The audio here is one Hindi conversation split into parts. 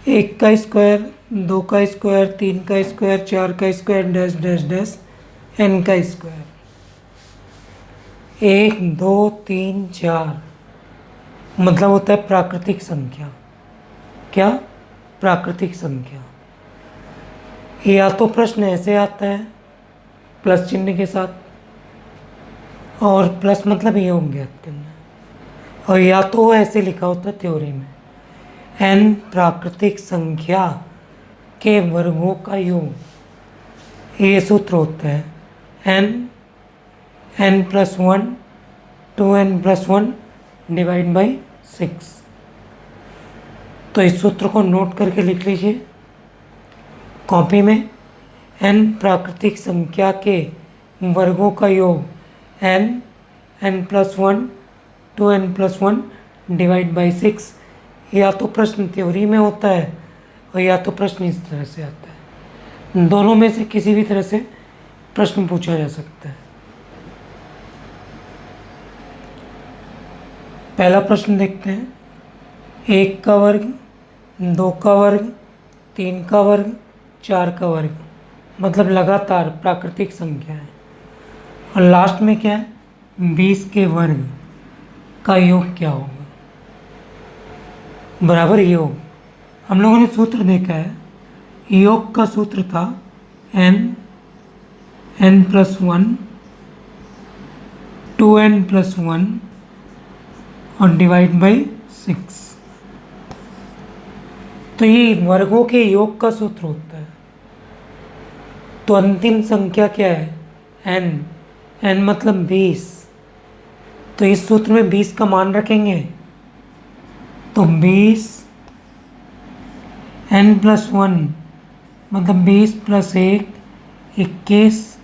एक का स्क्वायर, दो का स्क्वायर, तीन का स्क्वायर, चार का square, dash dash dash n का स्क्वायर। एक, दो, तीन, चार मतलब होता है प्राकृतिक संख्या। क्या? प्राकृतिक संख्या। या तो प्रश्न ऐसे आता है प्लस चिन्ह के साथ, और प्लस मतलब योग ज्ञात करना, और या तो वो ऐसे लिखा होता है थ्योरी में, एन प्राकृतिक संख्या के वर्गों का योग। ये सूत्र होता है n plus one two n plus one divide by 6। तो इस सूत्र को नोट करके लिख लीजिए कॉपी में। एन प्राकृतिक संख्या के वर्गों का योग n plus one two n plus one divide by 6। या तो प्रश्न थ्योरी में होता है और या तो प्रश्न इस तरह से आता है। दोनों में से किसी भी तरह से प्रश्न पूछा जा सकता है। पहला प्रश्न देखते हैं। एक का वर्ग, दो का वर्ग, तीन का वर्ग, चार का वर्ग मतलब लगातार प्राकृतिक संख्या है। और लास्ट में क्या है? 20 के वर्ग का योग क्या होगा? बराबर योग। हम लोगों ने सूत्र देखा है, योग का सूत्र था n plus one two n plus one और डिवाइड बाई 6। तो ये वर्गों के योग का सूत्र होता है। तो अंतिम संख्या क्या है? एन मतलब 20। तो इस सूत्र में 20 का मान रखेंगे तो 20 एन प्लस वन मतलब 20 प्लस 1 21।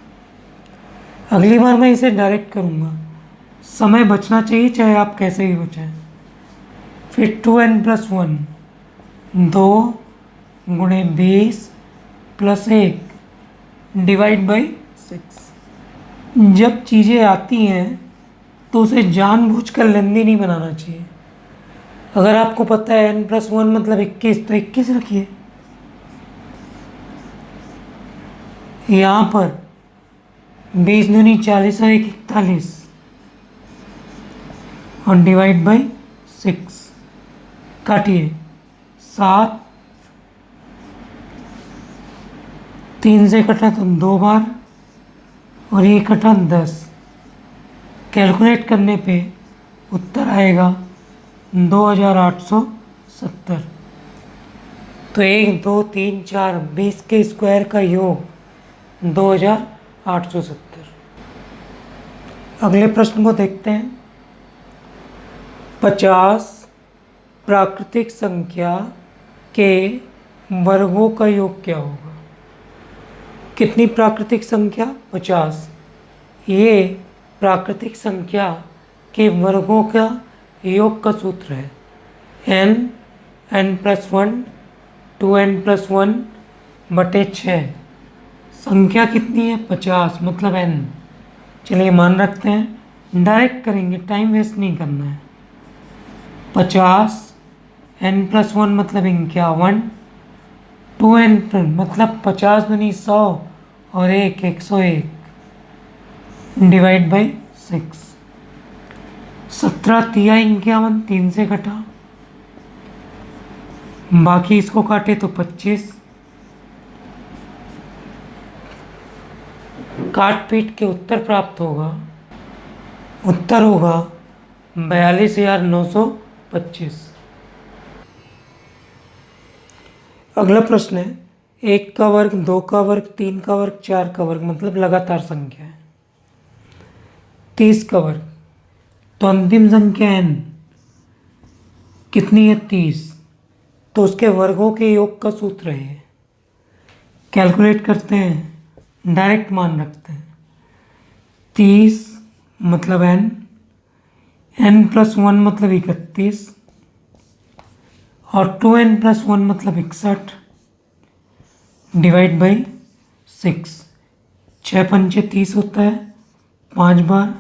अगली बार मैं इसे डायरेक्ट करूँगा, समय बचना चाहिए चाहे आप कैसे भी बचाएं। फिर 2n प्लस वन, 2 गुणे 20 प्लस 1 डिवाइड बाई 6। जब चीज़ें आती हैं तो उसे जानबूझकर लेंदी नहीं बनाना चाहिए। अगर आपको पता है n प्लस वन मतलब 21 तो 21 रखिए। यहाँ पर 20 दूनी 40 और 1 41 और डिवाइड बाई 6। काटिए 7, 3 से कटा तो 2 बार और ये कटा 10। कैलकुलेट करने पे उत्तर आएगा 2870। तो 1 2 3 4 20 के स्क्वायर का योग 2870। अगले प्रश्न को देखते हैं। 50 प्राकृतिक संख्या के वर्गों का योग क्या होगा? कितनी प्राकृतिक संख्या? 50। ये प्राकृतिक संख्या के वर्गों का योग का सूत्र है n plus one two n plus one बटे 6। संख्या कितनी है? 50 मतलब n। चलिए मान रखते हैं, डायरेक्ट करेंगे, टाइम वेस्ट नहीं करना है। 50 n प्लस वन मतलब 51, 2n मतलब 50 दूनी 100 और 1 101 डिवाइड बाई 6। 17 तिया 51, 3 से कटा, बाकी इसको काटे तो 25। काट पीट के उत्तर प्राप्त होगा। उत्तर होगा 42,925। अगला प्रश्न है। 1 का वर्ग, 2 का वर्ग, 3 का वर्ग, 4 का वर्ग मतलब लगातार संख्या है। 30 का वर्ग, तो अंतिम संख्या n कितनी है? 30। तो उसके वर्गों के योग का सूत्र है। कैलकुलेट करते हैं, डायरेक्ट मान रखते हैं। 30 मतलब n प्लस वन मतलब 31 और 2n प्लस वन मतलब 61 डिवाइड बाई 6। 6 पंचे 30 होता है 5 बार,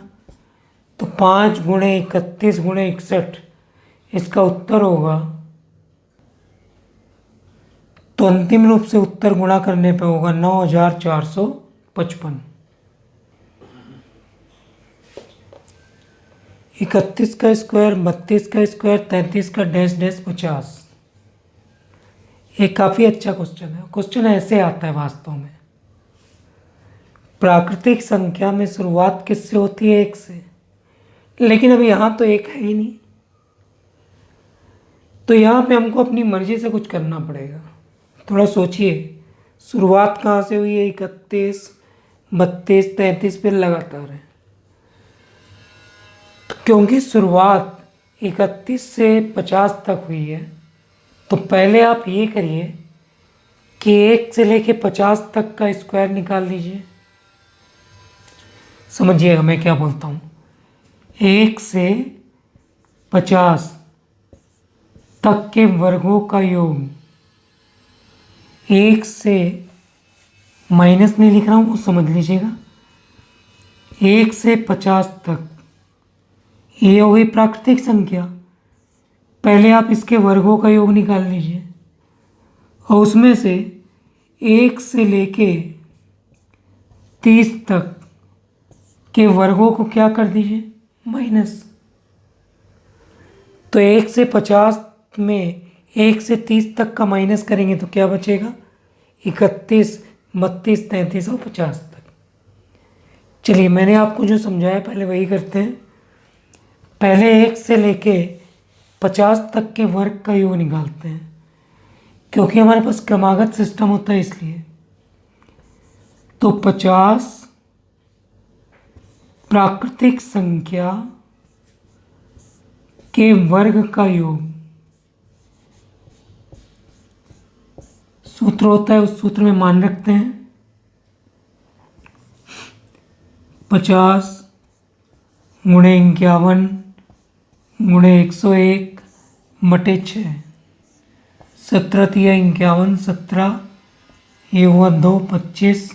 तो 5 गुणे 31 गुणे 61, इसका उत्तर होगा तो अंतिम रूप से उत्तर गुणा करने पे होगा 9455। 31 का स्क्वायर, 32 का स्क्वायर, 33 का डैश डैश 50। ये काफ़ी अच्छा क्वेश्चन है। क्वेश्चन ऐसे आता है वास्तव में, प्राकृतिक संख्या में शुरुआत किससे होती है? 1 से। लेकिन अब यहाँ तो 1 है ही नहीं, तो यहाँ पे हमको अपनी मर्जी से कुछ करना पड़ेगा। थोड़ा सोचिए, शुरुआत कहाँ से हुई है? 31, 32, 33 पे लगातार है। तो क्योंकि शुरुआत 31 से 50 तक हुई है, तो पहले आप ये करिए कि 1 से लेके 50 तक का स्क्वायर निकाल लीजिए। समझिएगा मैं क्या बोलता हूँ। 1 से 50 तक के वर्गों का योग, 1 से माइनस नहीं लिख रहा हूँ, वो समझ लीजिएगा। 1 से 50 तक, ये हो गई प्राकृतिक संख्या। पहले आप इसके वर्गों का योग निकाल लीजिए और उसमें से 1 से लेके 30 तक के वर्गों को क्या कर दीजिए? माइनस। तो 1 से 50 में 1 से 30 तक का माइनस करेंगे तो क्या बचेगा? 31, 32, 33 और 50 तक। चलिए, मैंने आपको जो समझाया पहले वही करते हैं। पहले 1 से लेके 50 तक के वर्ग का योग निकालते हैं, क्योंकि हमारे पास क्रमागत सिस्टम होता है इसलिए। तो 50 प्राकृतिक संख्या के वर्ग का योग, सूत्र होता है, उस सूत्र में मान रखते हैं 50 गुणे 51 गुणे 101 बटे 6। 17 तिया 51, 17 ये हुआ 2, 25।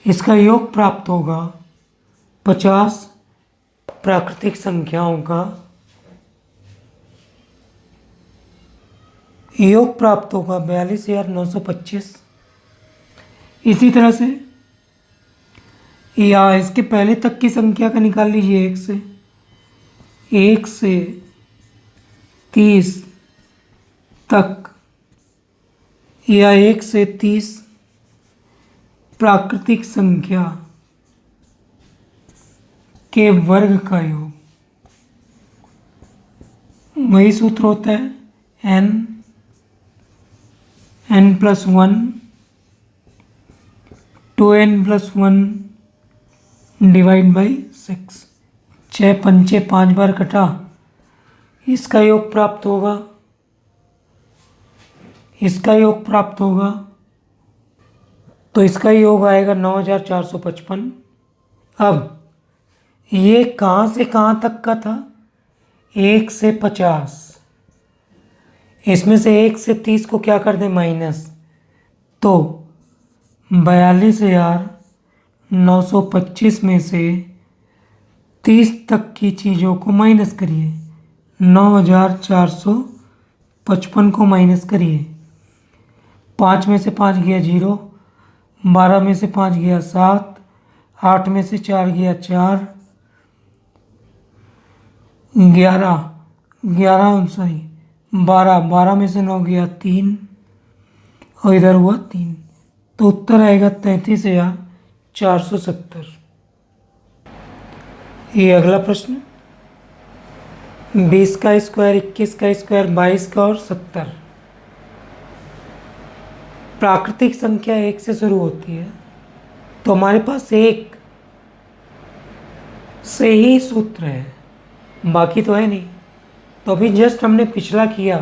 इसका योग प्राप्त होगा 50 प्राकृतिक संख्याओं का योग प्राप्त होगा 42,925। इसी तरह से या इसके पहले तक की संख्या का निकाल लीजिए। 1 से 30 तक या 1 से 30 प्राकृतिक संख्या के वर्ग का योग, वही सूत्र होता है n+1 2n+1 डिवाइड बाई 6। 6 पंचे 5 बार कटा, इसका योग प्राप्त होगा, इसका योग प्राप्त होगा, तो इसका योग आएगा 9,455। अब ये कहाँ से कहाँ तक का था? 1 से 50। इसमें से 1 से 30 को क्या कर दें? माइनस। तो 42,925 में से 30 तक की चीज़ों को माइनस करिए। 9,455 को माइनस करिए। 5 में से 5 गया 0, 12 में से 5 गया 7, 8 में से 4 गया 4, 12 में से 9 गया 3 और इधर हुआ 3। तो उत्तर आएगा 33,470। ये अगला प्रश्न, 20 का स्क्वायर, 21 का स्क्वायर, 22 का और 70। प्राकृतिक संख्या 1 से शुरू होती है, तो हमारे पास 1 से ही सूत्र है, बाकी तो है नहीं। तो अभी जस्ट हमने पिछला किया,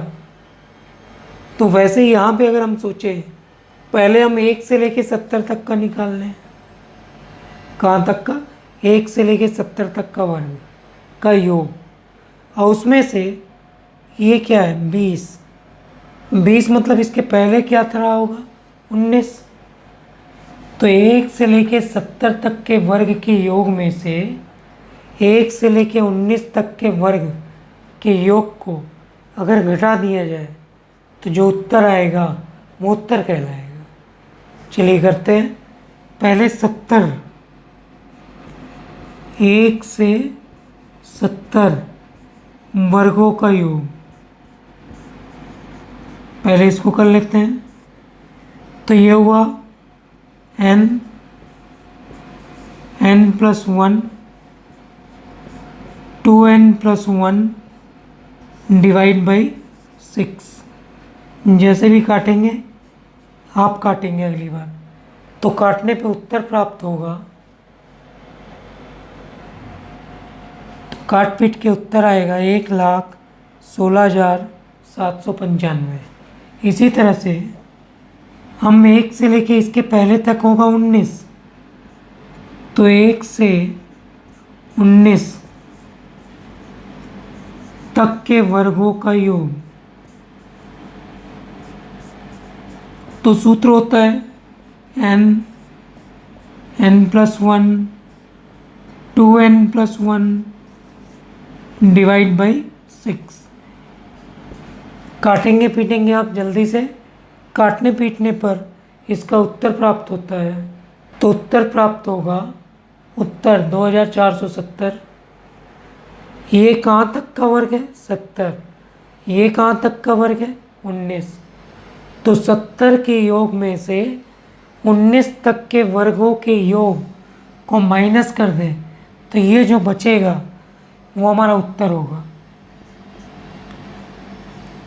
तो वैसे ही यहाँ पे अगर हम सोचें, पहले हम 1 से लेके 70 तक का निकाल लें। कहाँ तक का? 1 से लेके 70 तक का वर्ग का योग, और उसमें से ये क्या है? 20 मतलब इसके पहले क्या था होगा? 19। तो 1 से लेके 70 तक के वर्ग के योग में से 1 से लेके 19 तक के वर्ग के योग को अगर घटा दिया जाए तो जो उत्तर आएगा वो उत्तर कहलाएगा। चलिए करते हैं। पहले 70, 1 से 70 वर्गों का योग, पहले इसको कर लेते हैं। तो ये हुआ n+1 2n+1 डिवाइड बाई 6। जैसे भी काटेंगे, आप काटेंगे अगली बार, तो काटने पे उत्तर प्राप्त होगा। तो काट पीट के उत्तर आएगा 1,16,795। इसी तरह से हम 1 से लेके इसके पहले तक होगा 19, तो 1 से 19 तक के वर्गों का योग, तो सूत्र होता है n+1 2n+1 डिवाइड बाई 6। काटेंगे पीटेंगे आप जल्दी से, काटने पीटने पर इसका उत्तर प्राप्त होता है। तो उत्तर प्राप्त होगा, उत्तर 2470। ये कहाँ तक का वर्ग है? 70। ये कहाँ तक का वर्ग है? 19। तो 70 के योग में से 19 तक के वर्गों के योग को माइनस कर दें, तो ये जो बचेगा वो हमारा उत्तर होगा।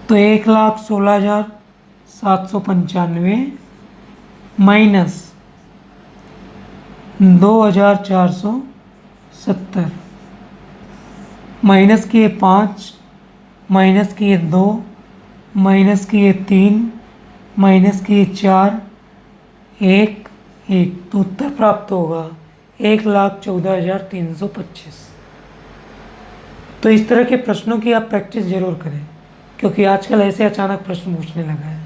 तो 1,16,795 माइनस 2,470, माइनस किए 5, माइनस किए 2, माइनस किए 3, माइनस किए 4, 1, 1, तो उत्तर प्राप्त होगा 1,14,325। तो इस तरह के प्रश्नों की आप प्रैक्टिस जरूर करें, क्योंकि आजकल ऐसे अचानक प्रश्न पूछने लगा है।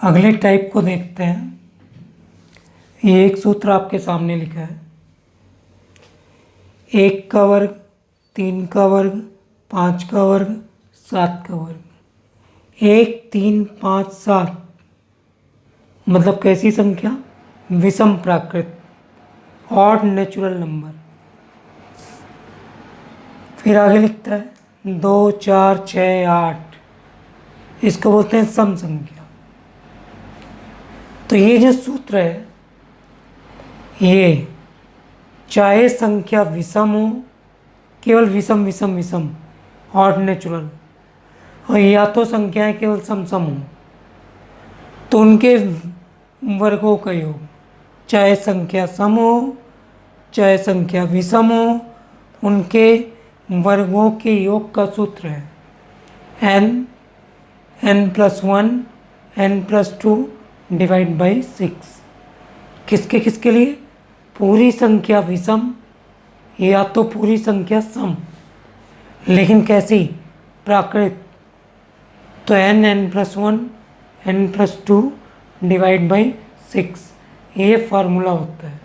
अगले टाइप को देखते हैं। ये एक सूत्र आपके सामने लिखा है। 1 का वर्ग, 3 का वर्ग, 5 का वर्ग, 7 का वर्ग। 1 3 5 7 मतलब कैसी संख्या? विषम प्राकृत, ऑड नेचुरल नंबर। फिर आगे लिखता है 2 4 6 8, इसको बोलते हैं सम संख्या। तो ये जो सूत्र है, ये चाहे संख्या विषम हो, केवल विषम विषम विषम, ऑड नेचुरल, और या तो संख्याएं केवल सम सम हो, तो उनके वर्गों का योग, चाहे संख्या सम हो चाहे संख्या विषम हो, उनके वर्गों के योग का सूत्र है n+1 n+2 डिवाइड बाई 6। किसके किसके लिए? पूरी संख्या विषम या तो पूरी संख्या सम, लेकिन कैसी? प्राकृत। तो n+1 n+2 डिवाइड बाई 6, ये फार्मूला होता है।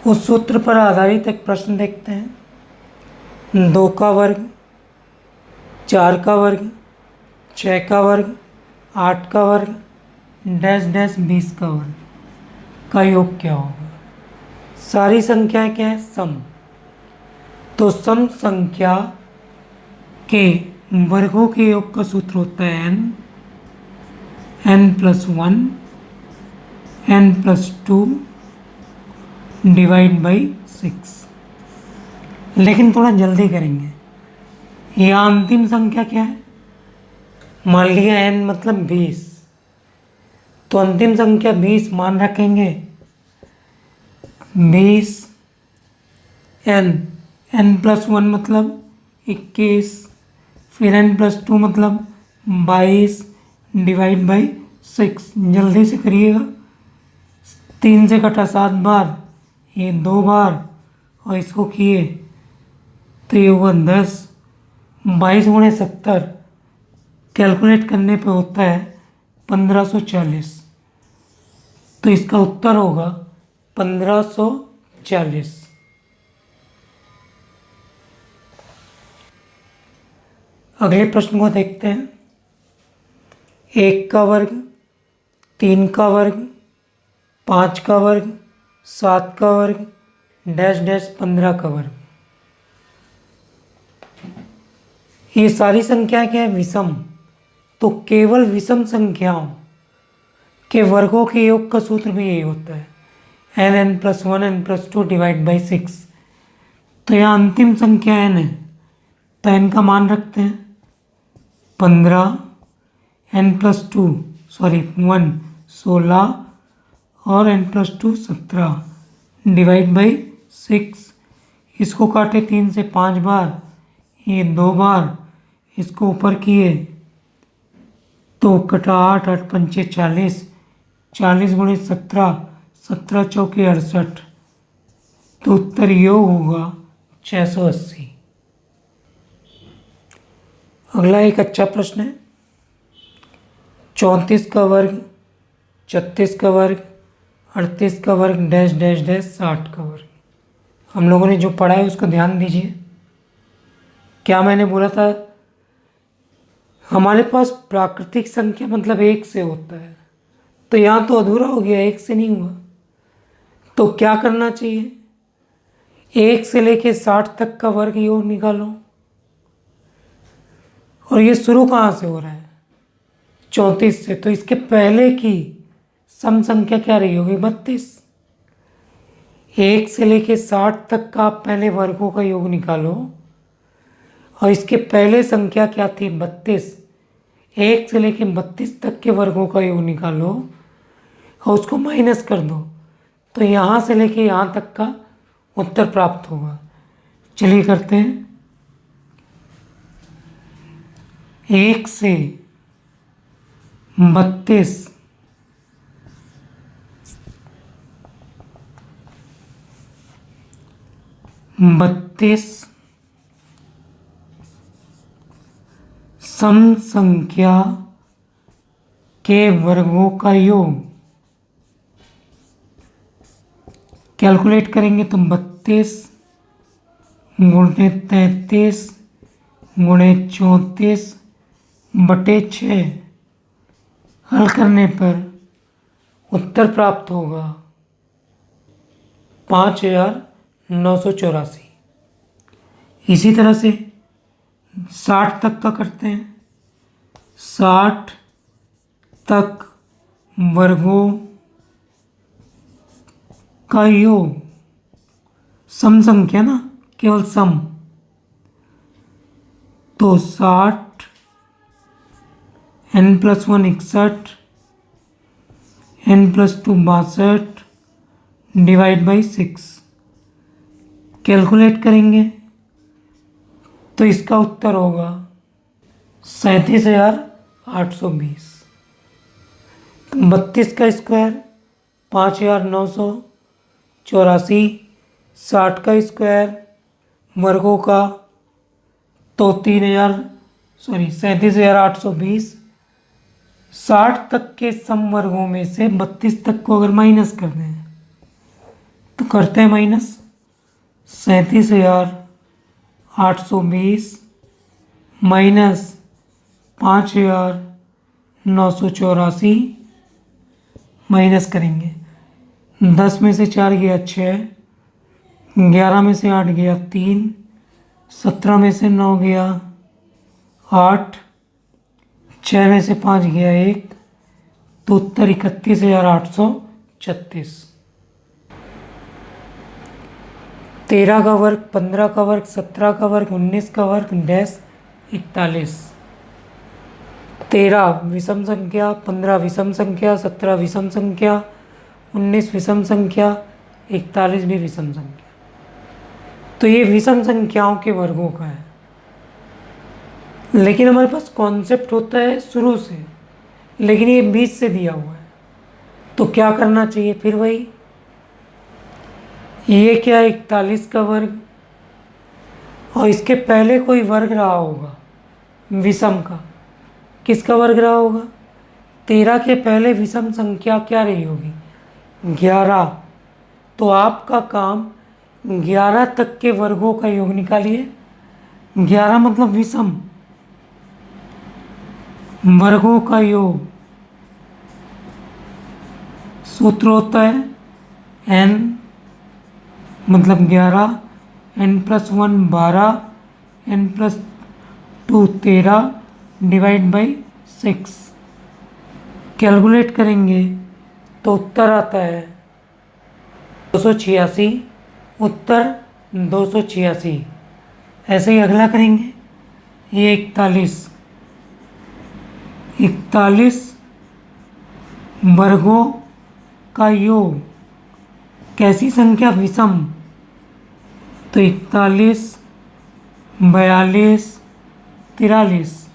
उस सूत्र पर आधारित एक प्रश्न देखते हैं। 2 का वर्ग, 4 का वर्ग, 6 का वर्ग, 8 का वर्ग, डैश डैश 20 का वर्ग का योग क्या होगा? सारी संख्याएं क्या है? सम। तो सम संख्या के वर्गों के योग का सूत्र होता है n+1 n+2 डिवाइड बाई 6। लेकिन थोड़ा जल्दी करेंगे। यह अंतिम संख्या क्या है? मान लिया n मतलब 20, तो अंतिम संख्या 20 मान रखेंगे। 20 n+1 मतलब 21, फिर n+2 मतलब 22 डिवाइड बाई 6। जल्दी से करिएगा। 3 से कटा 7 बार, ये 2 बार, और इसको किए तो ये हुआ 10। 22 गुणे 70 कैलकुलेट करने पे होता है 1540। तो इसका उत्तर होगा 1540। अगले प्रश्न को देखते हैं। 1 का वर्ग, 3 का वर्ग, 5 का वर्ग, 7 का वर्ग, डैश डैश 15 का वर्ग। ये सारी संख्या क्या है? विषम। तो केवल विषम संख्याओं के वर्गों के योग का सूत्र भी यही होता है, n+1 n+2 डिवाइड बाई 6। तो यहाँ अंतिम संख्या n है, तो n का मान रखते हैं 15, n+2 1 16 और n+2 17 डिवाइड बाई 6। इसको काटे 3 से 5 बार, ये 2 बार, इसको ऊपर किए तो कटा 8, 8 पंचे 40, 40 गुणे 17, 17 चौके 68। तो उत्तर योग होगा 680। अगला एक अच्छा प्रश्न है। 34 का वर्ग, 36 का वर्ग, 38 का वर्ग, डैश डैश डैश 60 का वर्ग। हम लोगों ने जो पढ़ा है उसको ध्यान दीजिए। क्या मैंने बोला था? हमारे पास प्राकृतिक संख्या मतलब 1 से होता है, तो यहाँ तो अधूरा हो गया, 1 से नहीं हुआ। तो क्या करना चाहिए? 1 से लेके 60 तक का वर्ग योग निकालो। और ये शुरू कहाँ से हो रहा है? 34 से। तो इसके पहले की सम संख्या क्या रही होगी? 32। 1 से लेके 60 तक का आप पहले वर्गों का योग निकालो, और इसके पहले संख्या क्या थी? 32। 1 से लेके 32 तक के वर्गों का योग निकालो और उसको माइनस कर दो, तो यहाँ से लेके यहाँ तक का उत्तर प्राप्त होगा। चलिए करते हैं। 1 से 32 सम संख्या के वर्गों का योग कैलकुलेट करेंगे तो 32 गुणे 33 गुणे 34 बटे 6 हल करने पर उत्तर प्राप्त होगा 5984। इसी तरह से 60 तक का करते हैं। 60 तक वर्गों का योग, सम संख्या ना, केवल सम, तो 60 n+1 61 n+2 62 divide by 6 calculate करेंगे तो इसका उत्तर होगा 37,820। 32 का स्क्वायर 5,984, 60 का स्क्वायर वर्गों का तो 37,820। 60 तक के सम वर्गों में से 32 तक को अगर माइनस कर दें तो करते हैं माइनस 37,820 माइनस 5,984 माइनस करेंगे। 10 में से 4 गया 6, 11 में से 8 गया 3, 17 में से 9 गया 8, 6 में से 5 गया 1, तो उत्तर 31,836। 13 का वर्ग, 15 का वर्ग, 17 का वर्ग, 19 का वर्ग, डैश 41। 13 विषम संख्या, 15 विषम संख्या, 17 विषम संख्या, 19 विषम संख्या, 41 भी विषम संख्या। तो ये विषम संख्याओं के वर्गों का है, लेकिन हमारे पास कॉन्सेप्ट होता है शुरू से, लेकिन ये 20 से दिया हुआ है। तो क्या करना चाहिए? फिर वही, ये क्या 41 का वर्ग, और इसके पहले कोई वर्ग रहा होगा विषम का। किसका वर्ग रहा होगा? 13 के पहले विषम संख्या क्या रही होगी? 11। तो आपका काम 11 तक के वर्गों का योग निकालिए। 11 मतलब विषम, वर्गों का योग सूत्र होता है n मतलब 11, n+1 12, n+2 13 divide by 6। Calculate करेंगे तो उत्तर आता है 286। उत्तर 286। ऐसे ही अगला करेंगे, ये 41 वर्गों का योग कैसी संख्या विषम, तो 41 42 43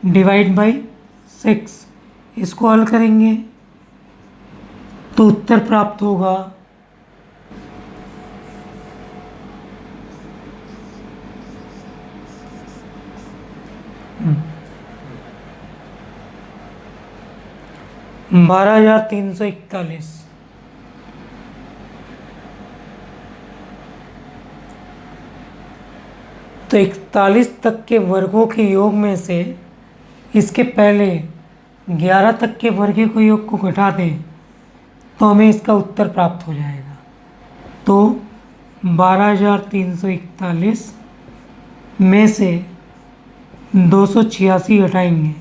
डिवाइड बाई 6। इसको हल करेंगे तो उत्तर प्राप्त होगा 12,341। तो 41 तक के वर्गों के योग में से इसके पहले 11 तक के वर्गों के योग को घटा दें तो हमें इसका उत्तर प्राप्त हो जाएगा। तो 12,341 में से 286 हटाएंगे,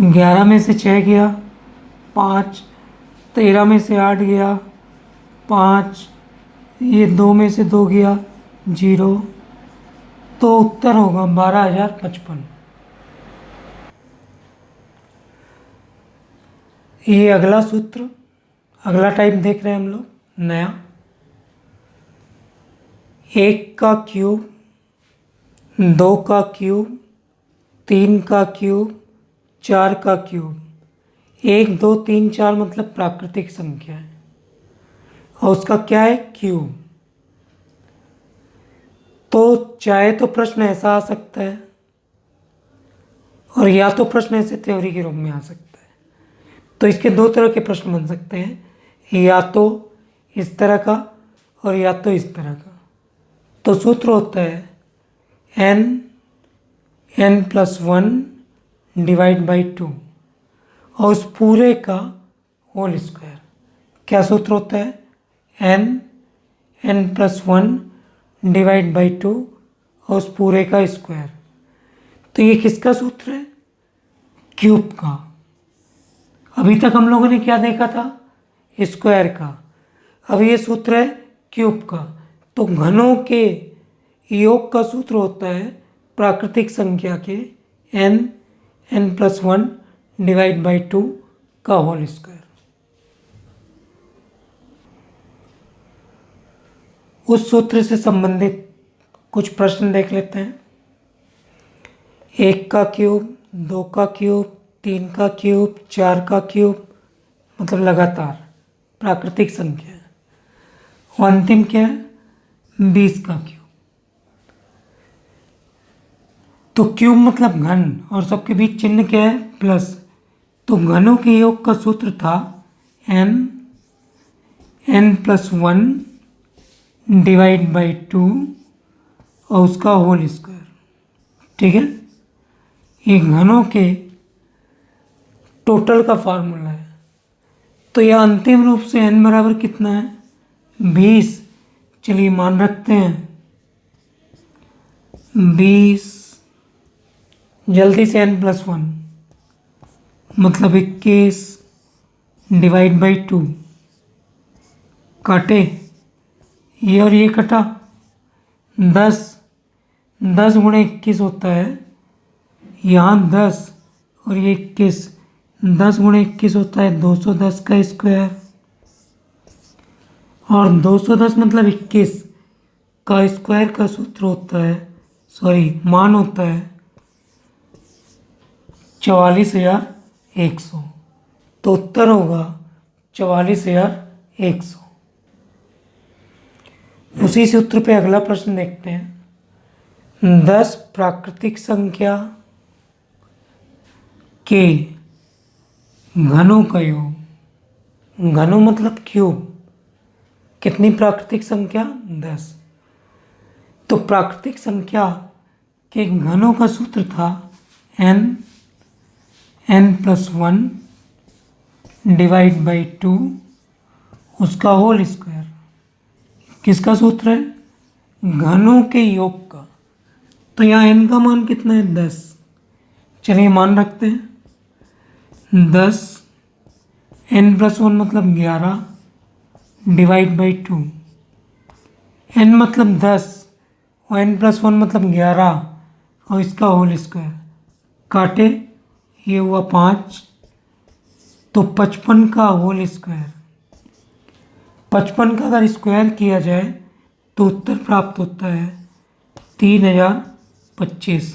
11 में से 6 गया, 5, 13 में से 8 गया, 5, ये 2 में से 2 गया, 0। तो उत्तर होगा 12,055। ये अगला सूत्र, अगला टाइप देख रहे हैं हम लोग नया। 1 का क्यूब, 2 का क्यूब, 3 का क्यूब, 4 का क्यूब। 1 2 3 4 मतलब प्राकृतिक संख्या है और उसका क्या है, क्यूब। तो चाहे तो प्रश्न ऐसा आ सकता है और या तो प्रश्न ऐसे थ्योरी के रूप में आ सकता है। तो इसके दो तरह के प्रश्न बन सकते हैं, या तो इस तरह का और या तो इस तरह का। तो सूत्र होता है n+1 डिवाइड बाई 2 और उस पूरे का होल स्क्वायर। क्या सूत्र होता है, n+1 डिवाइड बाई 2 और उस पूरे का स्क्वायर। तो ये किसका सूत्र है, क्यूब का। अभी तक हम लोगों ने क्या देखा था, स्क्वायर का। अब ये सूत्र है क्यूब का। तो घनों के योग का सूत्र होता है प्राकृतिक संख्या के n+1 डिवाइड बाई 2 का होल स्क्वायर। उस सूत्र से संबंधित कुछ प्रश्न देख लेते हैं। 1 का क्यूब, 2 का क्यूब, 3 का क्यूब, 4 का क्यूब मतलब लगातार प्राकृतिक संख्या है। और अंतिम क्या है, 20 का क्यूब। तो क्यूब मतलब घन और सबके बीच चिन्ह क्या है, प्लस। तो घनों के योग का सूत्र था n+1 डिवाइड बाई 2 और उसका होल स्क्वायर। ठीक है, ये घनों के टोटल का फार्मूला है। तो यह अंतिम रूप से n बराबर कितना है, 20। चलिए मान रखते हैं 20। जल्दी से n+1 मतलब 21 डिवाइड बाई 2 काटे, ये और ये कटा, 10 गुणे 21 होता है, यहाँ 10 और ये 21, 10 गुणे 21 होता है 210 का स्क्वायर। और 210 मतलब 21 का स्क्वायर का सूत्र होता है, मान होता है 44,100। तो उत्तर होगा 44,100। उसी सूत्र पे अगला प्रश्न देखते हैं। 10 प्राकृतिक संख्या के घनों का योग, घनों मतलब क्यूब। कितनी प्राकृतिक संख्या, 10। तो प्राकृतिक संख्या के घनों का सूत्र था n n+1 डिवाइड बाई 2 उसका होल स्क्वायर। किसका सूत्र है? घनों के योग का। तो यहाँ n का मान कितना है? 10। चलिए मान रखते हैं 10, n+1 मतलब 11 डिवाइड बाई 2। n मतलब 10 और n+1 मतलब 11 और इसका होल स्क्वायर। काटे, ये हुआ 5, तो 55 का होल स्क्वायर। 55 का अगर स्क्वायर किया जाए तो उत्तर प्राप्त होता है 3025।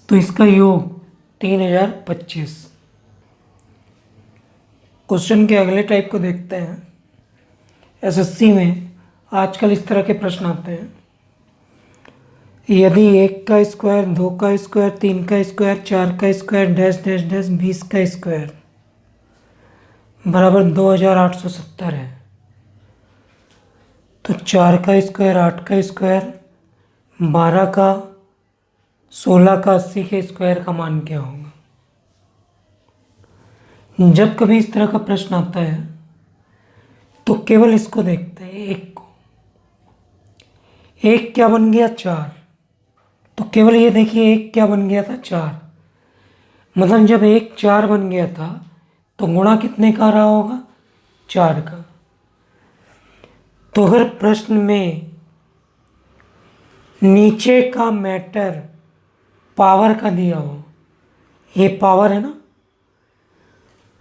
तो इसका योग 3025। क्वेश्चन के अगले टाइप को देखते हैं। एसएससी में आजकल इस तरह के प्रश्न आते हैं। यदि 1 का स्क्वायर, 2 का स्क्वायर, 3 का स्क्वायर, 4 का स्क्वायर, डैश डैश डैश 20 का स्क्वायर बराबर 2870 है, तो 4 का स्क्वायर, 8 का स्क्वायर, 12 का, 16 का, 80 के स्क्वायर का मान क्या होगा? जब कभी इस तरह का प्रश्न आता है तो केवल इसको देखते हैं, एक को। एक क्या बन गया? 4। तो केवल ये देखिए, एक क्या बन गया था? 4। मतलब जब एक 4 बन गया था तो गुणा कितने का रहा होगा? 4 का। तो अगर प्रश्न में नीचे का मैटर पावर का दिया हो, ये पावर है ना,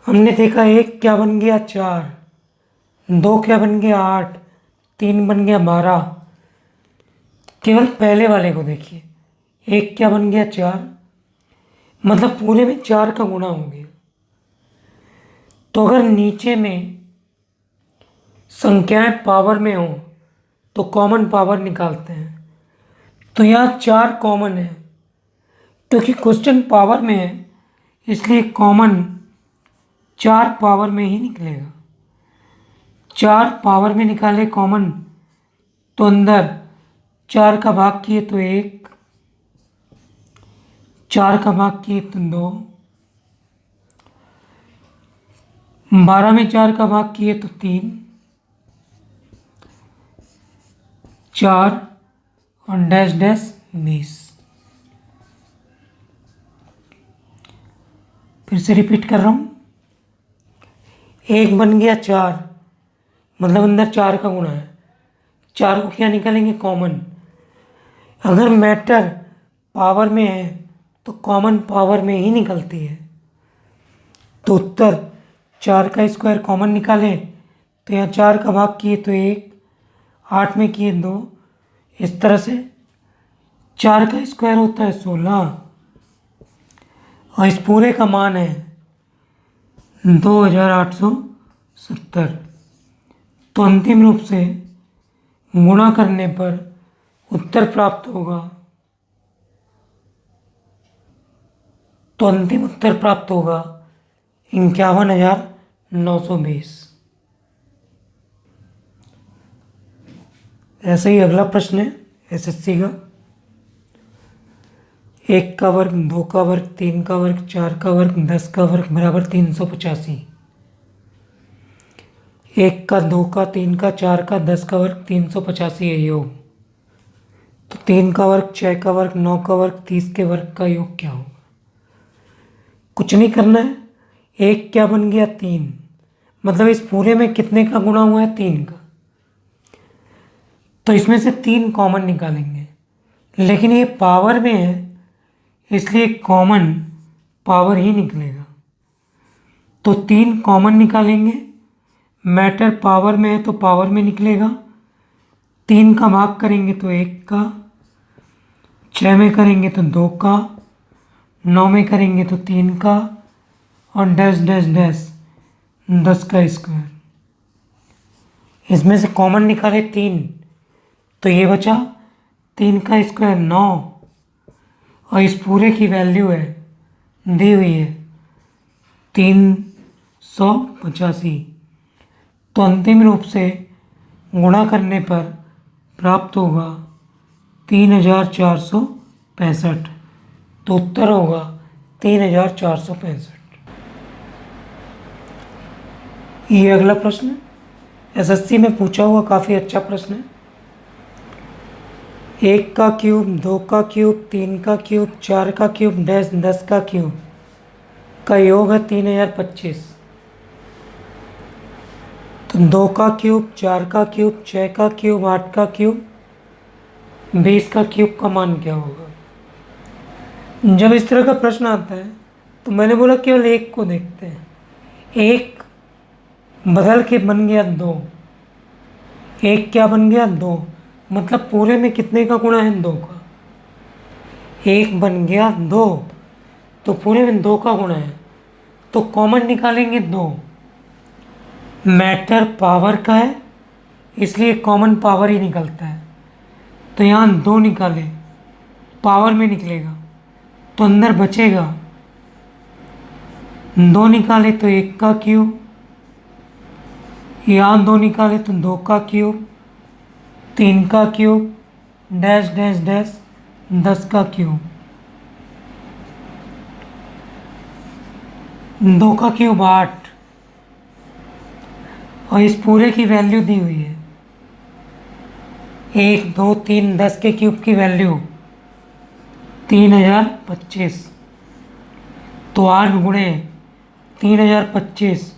हमने देखा एक क्या बन गया? 4, 2 क्या बन गया? 8, 3 बन गया 12। केवल पहले वाले को देखिए, एक क्या बन गया? 4, मतलब पूरे में 4 का गुणा हो गया। तो अगर नीचे में संख्याएं पावर में हो तो कॉमन पावर निकालते हैं। तो यहाँ 4 कॉमन है, क्योंकि क्वेश्चन पावर में है इसलिए कॉमन 4 पावर में ही निकलेगा। 4 पावर में निकाले कॉमन, तो अंदर 4 का भाग किए तो 1, 4 का भाग किए तो 2, 12 में 4 का भाग किए तो 3, 4 और डैश डैश 20। फिर से रिपीट कर रहा हूँ, एक बन गया 4, मतलब अंदर 4 का गुणा है। 4 को क्या निकालेंगे? कॉमन। अगर मैटर पावर में है तो कॉमन पावर में ही निकलती है। तो उत्तर 4 का स्क्वायर कॉमन निकाले तो यहाँ 4 का भाग किए तो 1, 8 में किए 2, इस तरह से 4 का स्क्वायर होता है 16 और इस पूरे का मान है 2870। तो अंतिम रूप से गुणा करने पर उत्तर प्राप्त होगा, तो अंतिम उत्तर प्राप्त होगा 51,920। ऐसे ही अगला प्रश्न है एसएससी का। 1 का वर्ग, 2 का वर्ग, 3 का वर्ग, 4 का वर्ग, 10 का वर्ग बराबर 385। 1 का, 2 का, 3 का, 4 का, 10 का वर्ग 385 है योग। तो 3 का वर्ग, 6 का वर्ग, 9 का वर्ग, 30 के वर्ग का योग क्या होगा? कुछ नहीं करना है, एक क्या बन गया? 3, मतलब इस पूरे में कितने का गुणा हुआ है? 3 का। तो इसमें से 3 कॉमन निकालेंगे, लेकिन ये पावर में है इसलिए कॉमन पावर ही निकलेगा। तो 3 कॉमन निकालेंगे, मैटर पावर में है तो पावर में निकलेगा। 3 का भाग करेंगे तो 1 का, 6 में करेंगे तो 2 का, 9 में करेंगे तो 3 का और डैश डैश डैश 10 का स्क्वायर। इसमें से कॉमन निकाले 3, तो ये बचा 3 का स्क्वायर 9 और इस पूरे की वैल्यू है, दी हुई है 385। तो अंतिम रूप से गुणा करने पर प्राप्त होगा 3465। तो उत्तर होगा 3465। ये अगला प्रश्न एसएससी में पूछा हुआ काफ़ी अच्छा प्रश्न है। 1 का क्यूब, 2 का क्यूब, 3 का क्यूब, 4 का क्यूब डैश 10 का क्यूब का योग है 3025। तो 2 का क्यूब, 4 का क्यूब, 6 का क्यूब, 8 का क्यूब, 20 का क्यूब का मान क्या होगा? जब इस तरह का प्रश्न आता है तो मैंने बोला केवल एक को देखते हैं। एक बदल के बन गया 2। एक क्या बन गया? 2। मतलब पूरे में कितने का गुणा है? 2 का। एक बन गया 2 तो पूरे में 2 का गुणा है, तो कॉमन निकालेंगे 2। मैटर पावर का है इसलिए कॉमन पावर ही निकलता है। तो यहाँ 2 निकाले, पावर में निकलेगा तो अंदर बचेगा 2 निकाले तो 1 का क्यूब, यहाँ 2 निकाले तो 2 का क्यूब, 3 का क्यूब डैश डैश डैश 10 का क्यूब। 2 का क्यूब 8 और इस पूरे की वैल्यू दी हुई है 1 2 3 10 के क्यूब की वैल्यू 3025। तो 8 गुणे 3025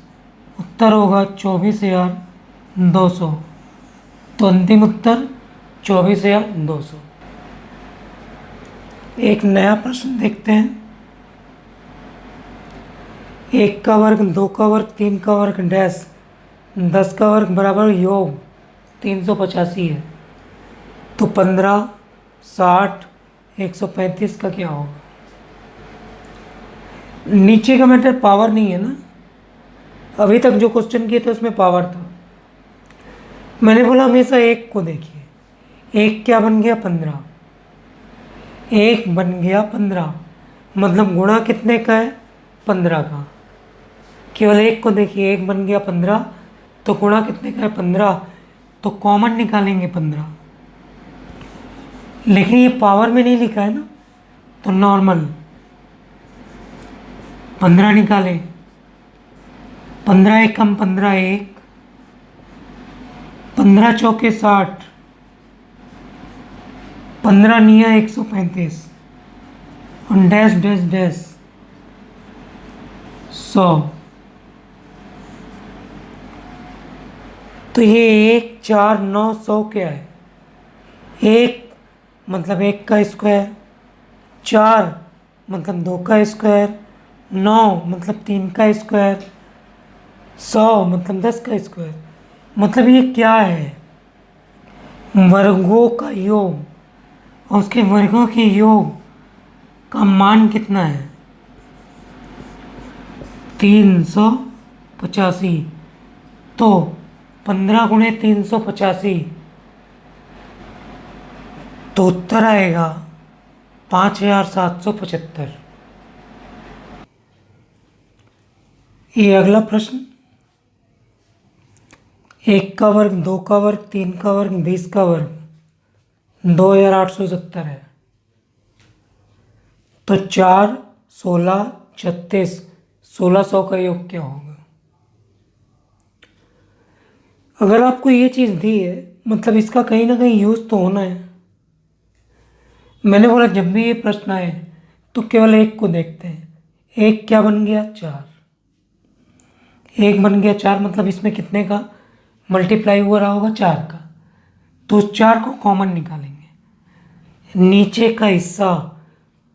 उत्तर होगा 24,200। तो अंतिम उत्तर 24,200। एक नया प्रश्न देखते हैं। 1 का वर्ग, 2 का वर्ग, 3 का वर्ग डैश 10 का वर्ग बराबर योग 385 है। तो 15, 60, 135 का क्या होगा? नीचे का मैटर पावर नहीं है ना, अभी तक जो क्वेश्चन किए थे उसमें पावर था। मैंने बोला हमेशा एक को देखिए। एक क्या बन गया? 15। एक बन गया 15 मतलब गुणा कितने का है? 15 का। केवल एक को देखिए, एक बन गया 15 तो गुणा कितने का है? 15। तो कॉमन निकालेंगे 15, लेकिन ये पावर में नहीं लिखा है ना, तो नॉर्मल 15 निकाले। 15 एकम 15 1, 15 चौके 60, 15 निया 135 और डैश डैश डैश 100। तो ये 1 4 9 100 क्या है? 1 मतलब 1 का स्क्वायर, 4 मतलब 2 का स्क्वायर, 9 मतलब 3 का स्क्वायर, 100 मतलब 10 का स्क्वायर। मतलब ये क्या है? वर्गों का योग और उसके वर्गों के योग का मान कितना है? 385। तो 15 गुणे 385 तो उत्तर आएगा 5775। ये अगला प्रश्न 1 का वर्ग, 2 का वर्ग, 3 का वर्ग, 20 का वर्ग 2870 है। तो 4 16 36 1600 का योग क्या होगा? अगर आपको ये चीज़ दी है मतलब इसका कहीं ना कहीं यूज़ तो होना है। मैंने बोला जब भी ये प्रश्न आए तो केवल एक को देखते हैं। एक क्या बन गया? 4। एक बन गया 4 मतलब इसमें कितने का मल्टीप्लाई हो रहा होगा? 4 का। तो उस 4 को कॉमन निकालेंगे। नीचे का हिस्सा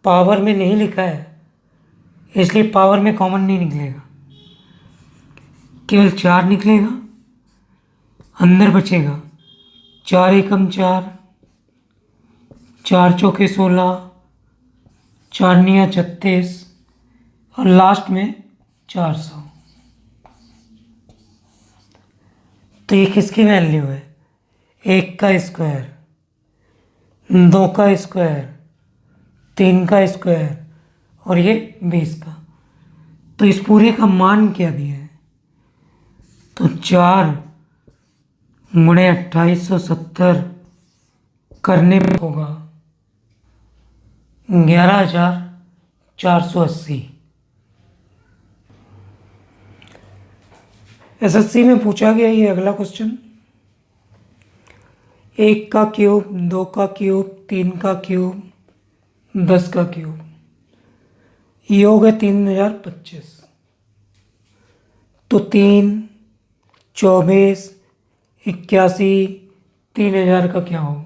पावर में नहीं लिखा है इसलिए पावर में कॉमन नहीं निकलेगा, केवल 4 निकलेगा। अंदर बचेगा 4 एकम 4, 4 चौके 16, 4 निया 36 और लास्ट में 400। तो ये किसकी वैल्यू है? 1 का स्क्वायर, 2 का स्क्वायर, 3 का स्क्वायर और ये 20 का। तो इस पूरे का मान क्या दिया है? तो 4 गुणे 2870 करने में होगा 11,480। एसएससी में पूछा गया ये अगला क्वेश्चन। 1 का क्यूब, 2 का क्यूब, 3 का क्यूब, 10 का क्यूब, योग है 3025। तो 3, 24, 81, 3000 का क्या होगा?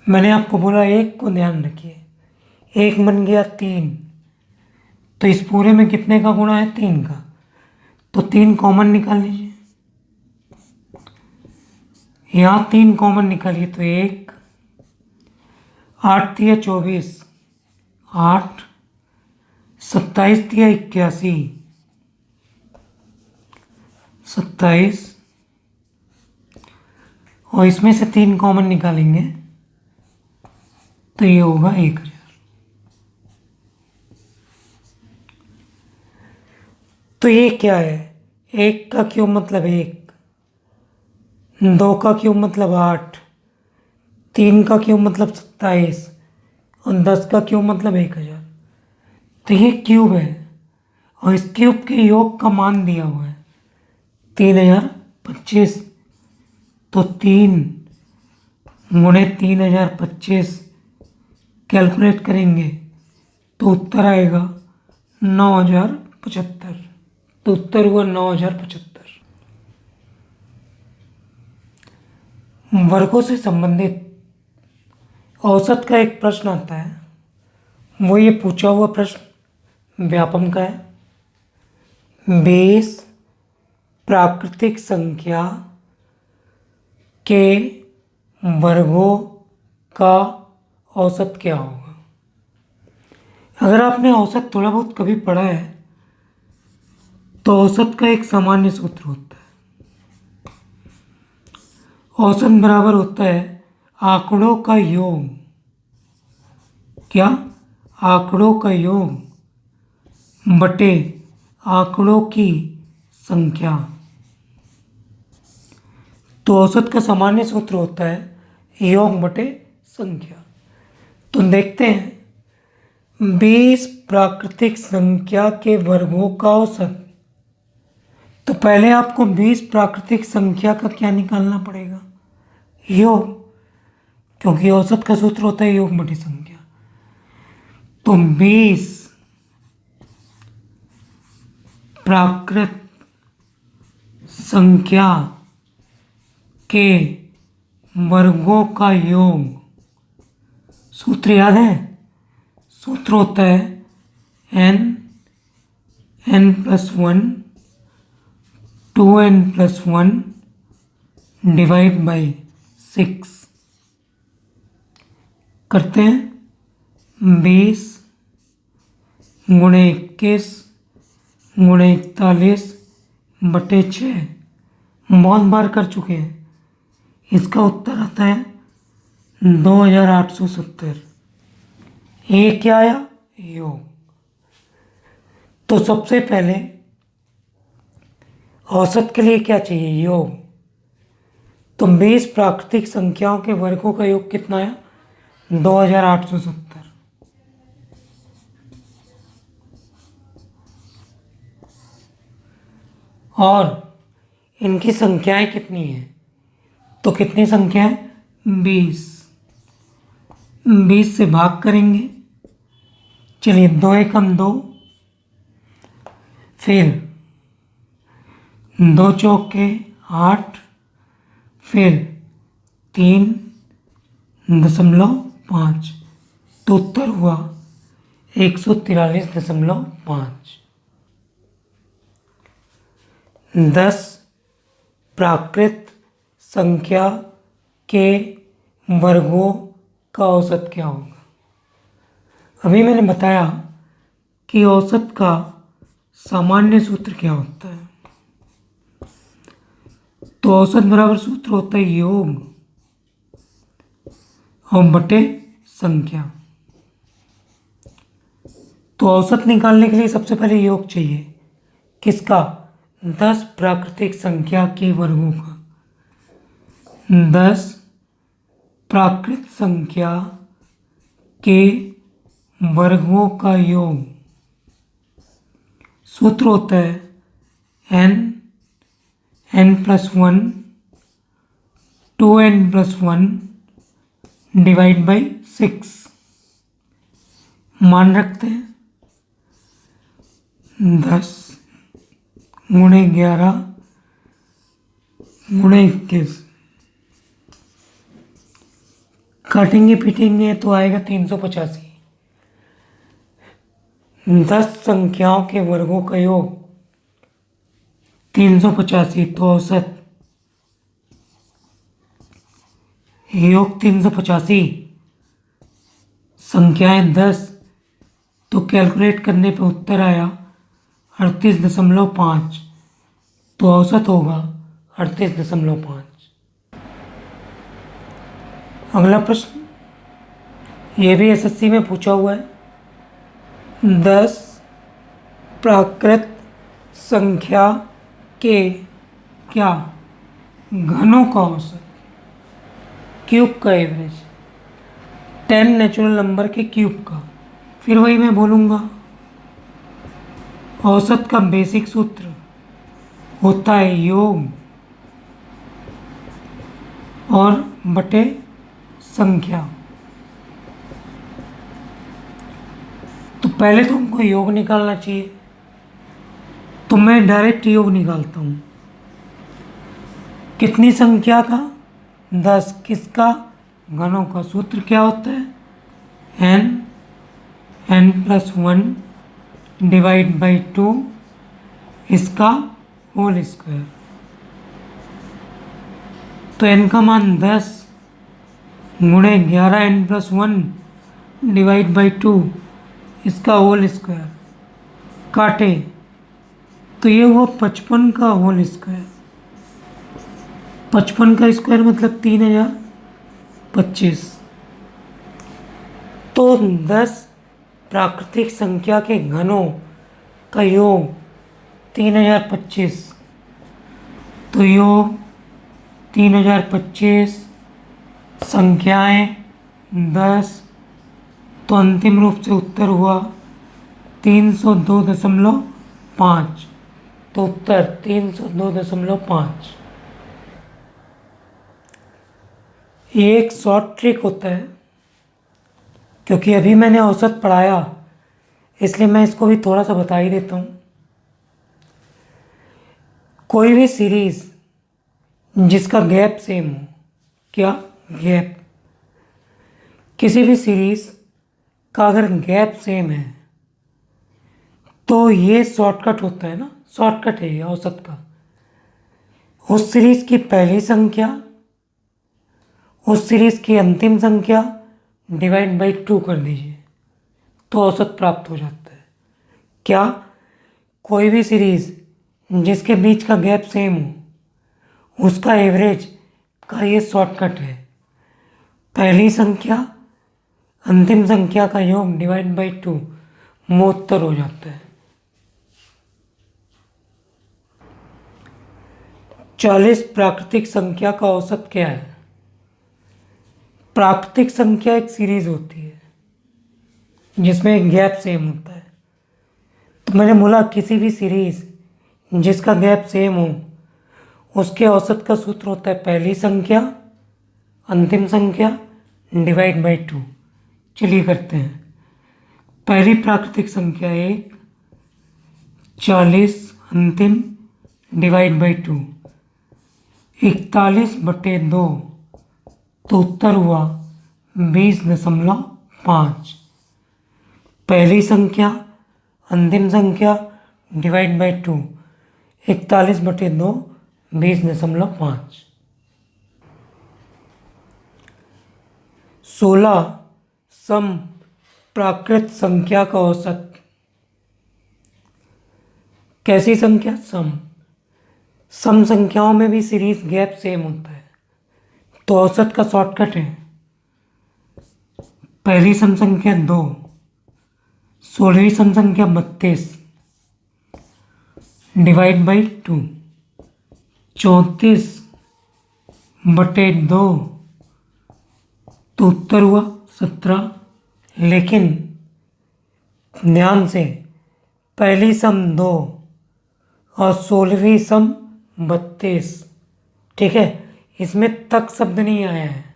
मैंने आपको बोला एक को ध्यान रखिए, एक बन गया 3, तो इस पूरे में कितने का गुणा है? 3 का। तो 3 कॉमन निकाल लीजिए, यहाँ 3 कॉमन निकालिए तो 1, 8 तिया 24, 8, 27 तिया 81, 27, और इसमें से 3 कॉमन निकालेंगे तो ये होगा 1000। तो ये क्या है? 1 का क्यूब मतलब 1, 2 का क्यूब मतलब 8, 3 का क्यूब मतलब 27, और 10 का क्यूब मतलब 1000। तो ये क्यूब है और इस क्यूब के योग का मान दिया हुआ है 3025। तो 3 गुणे 3025 कैलकुलेट करेंगे तो उत्तर आएगा 9075। तो उत्तर हुआ 9075। वर्गों से संबंधित औसत का एक प्रश्न आता है, वो ये पूछा हुआ प्रश्न व्यापम का है। 20 प्राकृतिक संख्या के वर्गों का औसत क्या होगा? अगर आपने औसत थोड़ा बहुत कभी पढ़ा है तो औसत का एक सामान्य सूत्र होता है। औसत बराबर होता है आंकड़ों का योग। क्या? आंकड़ों का योग बटे आंकड़ों की संख्या। तो औसत का सामान्य सूत्र होता है योग बटे संख्या। तो देखते हैं 20 प्राकृतिक संख्या के वर्गों का औसत। तो पहले आपको 20 प्राकृतिक संख्या का क्या निकालना पड़ेगा? योग, क्योंकि औसत का सूत्र होता है योग बटे संख्या। तो 20 प्राकृत संख्या के वर्गों का योग, सूत्र याद है? सूत्र होता है n+1 2n+1 डिवाइड बाई 6। करते हैं 20 गुणे 21 गुणे 41 बटे 6। बहुत बार कर चुके हैं। इसका उत्तर आता है 2870। ये क्या आया? योग। तो सबसे पहले औसत के लिए क्या चाहिए? योग। तो 20 प्राकृतिक संख्याओं के वर्गों का योग कितना आया? 2870। और इनकी संख्याएं कितनी हैं? तो कितनी संख्या है? 20। 20 से भाग करेंगे। चलिए 2 एकम 2, फिर 2 चौके 8, फिर 3.5। तो उत्तर हुआ 143.5। 10 प्राकृत संख्या के वर्गों का औसत क्या होगा? अभी मैंने बताया कि औसत का सामान्य सूत्र क्या होता है। तो औसत बराबर सूत्र होता है योग और बटे संख्या। तो औसत निकालने के लिए सबसे पहले योग चाहिए। किसका? 10 प्राकृतिक संख्या के वर्गों का। 10 प्राकृत संख्या के वर्गों का योग, सूत्र होता है n n+1 2n+1 divide by 6 मान रखते हैं 10 गुणे 11 गुणे 21 काटेंगे पीटेंगे तो आएगा 385। 10 संख्याओं के वर्गों का योग 385, तो औसत योग 385 संख्याएं 10, तो कैलकुलेट करने पे उत्तर आया 38.5, तो औसत होगा 38.5। अगला प्रश्न, ये भी एसएससी में पूछा हुआ है। 10 प्राकृत संख्या के क्या घनों का औसत, क्यूब का एवरेज, 10 नेचुरल नंबर के क्यूब का। फिर वही मैं बोलूँगा, औसत का बेसिक सूत्र होता है योग और बटे संख्या। तो पहले तो हमको योग निकालना चाहिए, तो मैं डायरेक्ट योग निकालता हूँ। कितनी संख्या का? 10। किसका? घनों का। सूत्र क्या होता है? n+1 डिवाइड बाई 2 इसका होल स्क्वायर। तो n का मान 10 गुणे 11 n+1 डिवाइड बाई 2 इसका होल स्क्वायर, काटे तो ये हुआ 55 का होल स्क्वायर। 55 का स्क्वायर मतलब 3025। तो 10 प्राकृतिक संख्या के घनों का योग 3025, तो योग 3025 संख्याएं 10, तो अंतिम रूप से उत्तर हुआ 302.5। तो उत्तर 302.5। ये एक शॉर्ट ट्रिक होता है, क्योंकि अभी मैंने औसत पढ़ाया इसलिए मैं इसको भी थोड़ा सा बता ही देता हूँ। कोई भी सीरीज जिसका गैप सेम हो, क्या गैप, किसी भी सीरीज का अगर गैप सेम है तो ये शॉर्टकट होता है ना, शॉर्टकट है ये औसत का। उस सीरीज की पहली संख्या उस सीरीज की अंतिम संख्या डिवाइड बाई 2 कर दीजिए, तो औसत प्राप्त हो जाता है। क्या? कोई भी सीरीज जिसके बीच का गैप सेम हो उसका एवरेज का ये शॉर्टकट है। पहली संख्या अंतिम संख्या का योग डिवाइड बाई 2, वो उत्तर हो जाता है। 40 प्राकृतिक संख्या का औसत क्या है? प्राकृतिक संख्या एक सीरीज होती है जिसमें एक गैप सेम होता है। तो मैंने बोला किसी भी सीरीज जिसका गैप सेम हो उसके औसत का सूत्र होता है पहली संख्या अंतिम संख्या डिवाइड बाई 2। चलिए करते हैं। पहली प्राकृतिक संख्या 1, 40 अंतिम डिवाइड बाई 2, 41/2, तो उत्तर हुआ 20.5। पहली संख्या अंतिम संख्या डिवाइड बाई 2, 41/2 20.5। 16 सम प्राकृत संख्या का औसत। कैसी संख्या? सम संख्याओं में भी सीरीज गैप सेम होता है, तो औसत का शॉर्टकट है पहली सम संख्या 2, 16वीं सम संख्या 32 डिवाइड बाई 2, 34/2, तो उत्तर हुआ 17। लेकिन ध्यान से, पहली सम 2 और 16वीं सम 32। ठीक है, इसमें तक शब्द नहीं आया है।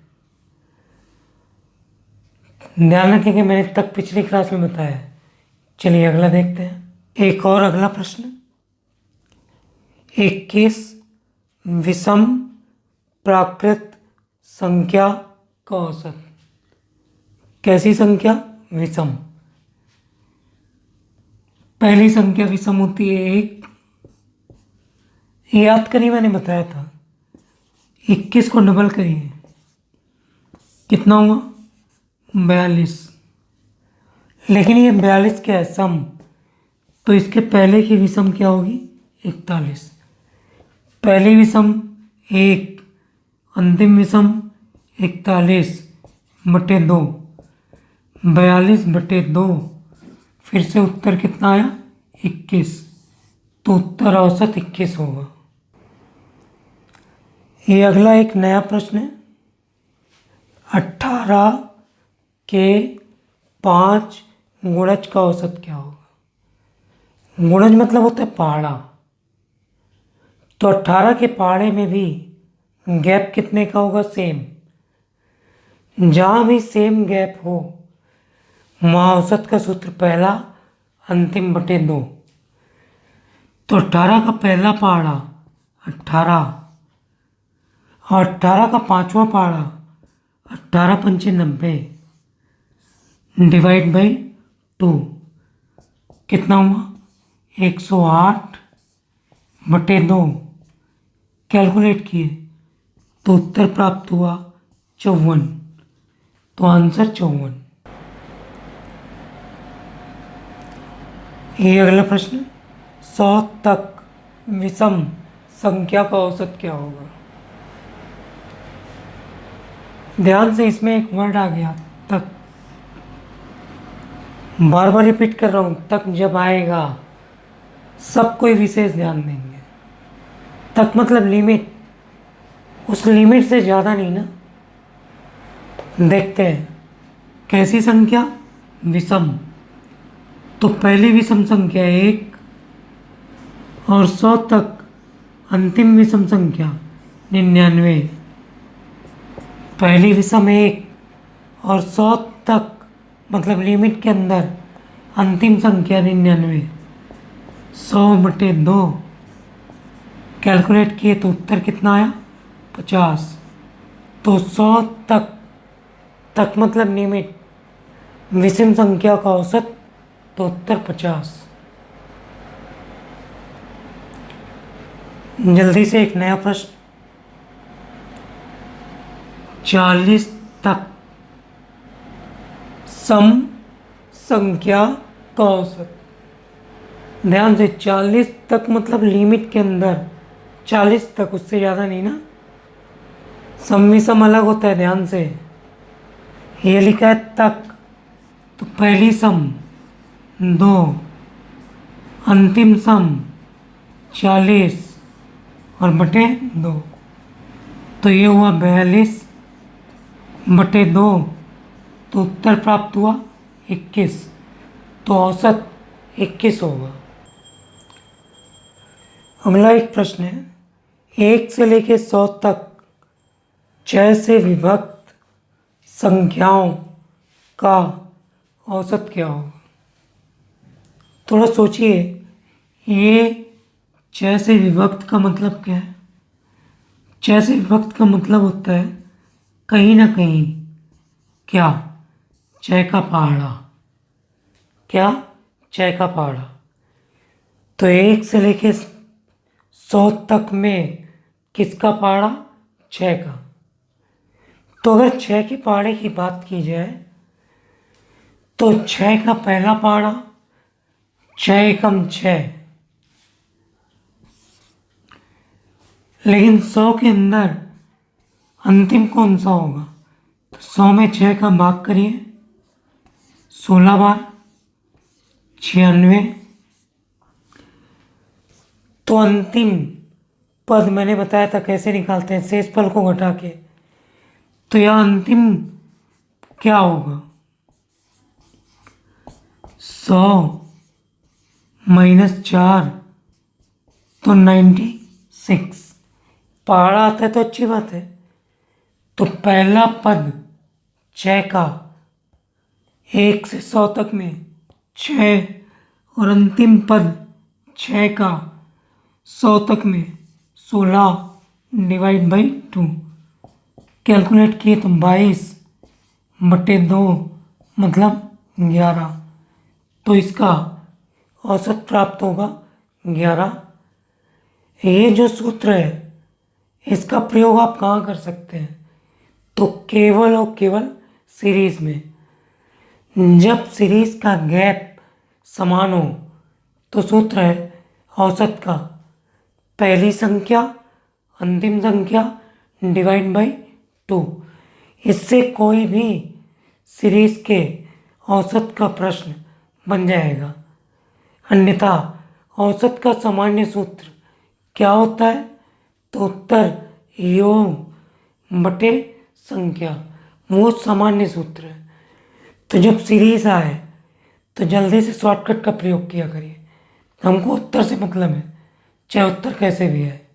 ध्यान रखें कि मैंने तक पिछली क्लास में बताया है। चलिए अगला देखते हैं। एक और अगला प्रश्न, 21 विषम प्राकृत संख्या का औसत। कैसी संख्या? विषम। पहली संख्या विषम होती है 1। याद करिए, मैंने बताया था। 21 को डबल करिए, कितना हुआ? 42। लेकिन ये 42 क्या है? सम। तो इसके पहले की विषम क्या होगी? 41। पहली विषम 1, अंतिम विषम 41/2, 42/2। फिर से उत्तर कितना आया? 21। तो उत्तर औसत 21 होगा। ये अगला एक नया प्रश्न है, 18 के 5 गुणज का औसत क्या होगा? गुणज मतलब होता है पहाड़ा। तो 18 के पहाड़े में भी गैप कितने का होगा? सेम। जहाँ भी सेम गैप हो वहाँ औसत का सूत्र पहला अंतिम बटे 2। तो 18 का पहला पहाड़ा 18 और 18 का पांचवा पहाड़ा 18 पंचे 90 डिवाइड बाई 2 कितना हुआ? 108/2। कैलकुलेट किए तो उत्तर प्राप्त हुआ 54। तो आंसर 54। ये अगला प्रश्न, 100 तक विषम संख्या का औसत क्या होगा? ध्यान से, इसमें एक वर्ड आ गया तक। बार बार रिपीट कर रहा हूं, तक जब आएगा सब कोई विशेष ध्यान देंगे। तक मतलब लिमिट, उस लिमिट से ज़्यादा नहीं ना। देखते हैं कैसी संख्या? विषम। तो पहली विषम संख्या 1 और 100 तक अंतिम विषम संख्या 99। पहली विषम 1 और 100 तक मतलब लिमिट के अंदर अंतिम संख्या 99। 100/2 कैलकुलेट किए तो उत्तर कितना आया? 50। तो 100 तक मतलब लिमिट, विषम संख्या का औसत, तो उत्तर 50। जल्दी से एक नया प्रश्न, 40 तक सम संख्या का औसत। ध्यान से, 40 तक मतलब लिमिट के अंदर 40 तक, उससे ज़्यादा नहीं ना। सम विषम अलग होता है, ध्यान से। ये लिखा है तक, तो पहली सम 2, अंतिम सम 40 और बटे 2। तो ये हुआ 42/2। तो उत्तर प्राप्त हुआ 21। तो औसत 21 होगा। अगला एक प्रश्न है, 1 से लेकर 100 तक 6 से विभक्त संख्याओं का औसत क्या होगा? थोड़ा सोचिए, ये 6 से विभक्त का मतलब क्या है? 6 से विभक्त का मतलब होता है कहीं ना कहीं क्या? 6 का पहाड़ा। क्या? 6 का पहाड़ा। तो 1 से लेके 100 तक में किसका पहाड़ा? 6 का। तो अगर 6 के पहाड़े की बात की जाए तो 6 का पहला पहाड़ा 6 एकम 6। लेकिन 100 के अंदर अंतिम कौन सा होगा? तो 100 में 6 का भाग करिए, 16 बार 96। तो अंतिम पद मैंने बताया था कैसे निकालते हैं, शेष फल को घटा के। तो यह अंतिम क्या होगा? 100 - 4 तो 96। 6। पहाड़ा आता है तो अच्छी बात है। तो पहला पद 6 का 1 से 100 तक में 6, और अंतिम पद 6 का 100 तक में 16 डिवाइड बाई 2। कैलकुलेट किए तो 22/2 मतलब 11। तो इसका औसत प्राप्त होगा 11। ये जो सूत्र है इसका प्रयोग आप कहाँ कर सकते हैं? तो केवल और केवल सीरीज में। जब सीरीज का गैप समान हो तो सूत्र है औसत का पहली संख्या अंतिम संख्या डिवाइड बाई 2। इससे कोई भी सीरीज के औसत का प्रश्न बन जाएगा। अन्यथा औसत का सामान्य सूत्र क्या होता है? तो उत्तर योग बटे संख्या, वो सामान्य सूत्र है। तो जब सीरीज आए तो जल्दी से शॉर्टकट का प्रयोग किया करिए। हमको उत्तर से मतलब है, चाहे उत्तर कैसे भी है।